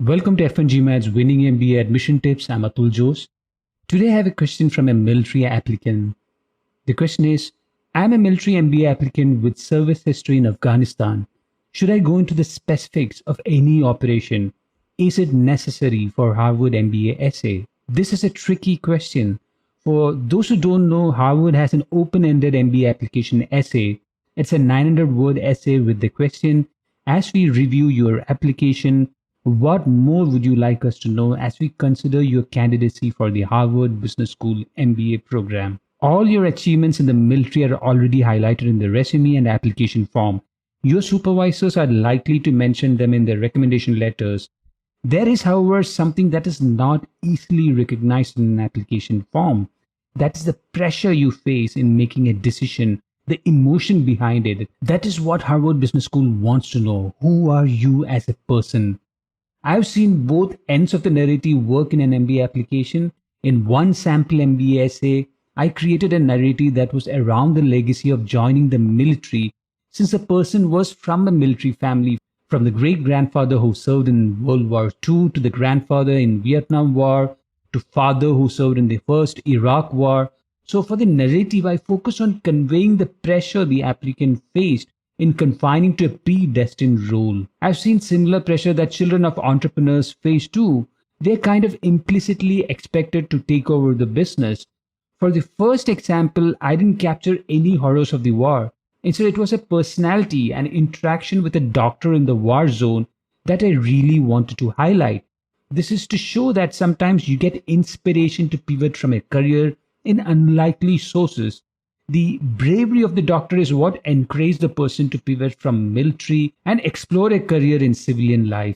Welcome to F1GMAT's Winning MBA Admission Tips. I'm Atul Jose. Today I have a question from a military applicant. The question is, I'm a military MBA applicant with service history in Afghanistan. Should I go into the specifics of any operation? Is it necessary for Harvard MBA Essay? This is a tricky question. For those who don't know, Harvard has an open-ended MBA application essay. It's a 900-word essay with the question, as we review your application, what more would you like us to know as we consider your candidacy for the Harvard Business School MBA program? All your achievements in the military are already highlighted in the resume and application form. Your supervisors are likely to mention them in their recommendation letters. There is, however, something that is not easily recognized in an application form. That is the pressure you face in making a decision, the emotion behind it. That is what Harvard Business School wants to know. Who are you as a person? I've seen both ends of the narrative work in an MBA application. In one sample MBA essay, I created a narrative that was around the legacy of joining the military, since the person was from a military family, from the great-grandfather who served in World War II to the grandfather in Vietnam War to father who served in the first Iraq War. So for the narrative, I focused on conveying the pressure the applicant faced in confining to a predestined role. I've seen similar pressure that children of entrepreneurs face too. They're kind of implicitly expected to take over the business. For the first example, I didn't capture any horrors of the war. Instead, it was a personality and interaction with a doctor in the war zone that I really wanted to highlight. This is to show that sometimes you get inspiration to pivot from a career in unlikely sources. The bravery of the doctor is what encouraged the person to pivot from military and explore a career in civilian life.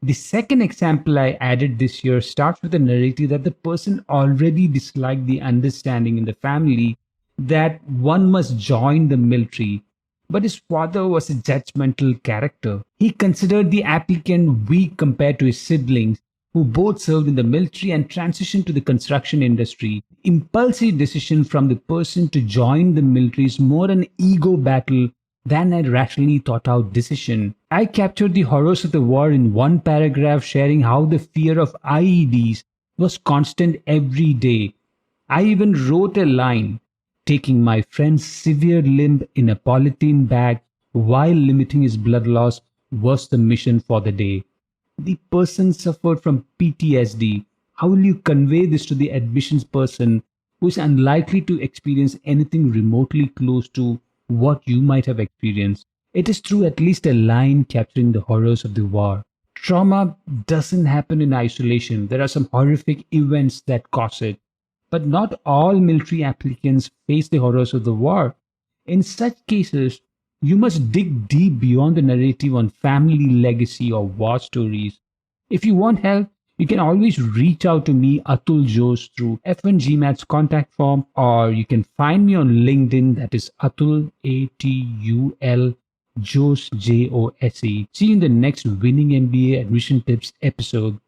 The second example I added this year starts with a narrative that the person already disliked the understanding in the family that one must join the military, but his father was a judgmental character. He considered the applicant weak compared to his siblings, who both served in the military and transitioned to the construction industry. Impulsive decision from the person to join the military is more an ego battle than a rationally thought out decision. I captured the horrors of the war in one paragraph, sharing how the fear of IEDs was constant every day. I even wrote a line, taking my friend's severe limb in a polythene bag while limiting his blood loss was the mission for the day. The person suffered from PTSD. How will you convey this to the admissions person who is unlikely to experience anything remotely close to what you might have experienced? It is through at least a line capturing the horrors of the war. Trauma doesn't happen in isolation. There are some horrific events that cause it. But not all military applicants face the horrors of the war. In such cases, you must dig deep beyond the narrative on family legacy or war stories. If you want help, you can always reach out to me, Atul Jose, through F1GMAT's contact form, or you can find me on LinkedIn, that is Atul, A-T-U-L, Jose, Jose. See you in the next Winning MBA Admission Tips episode.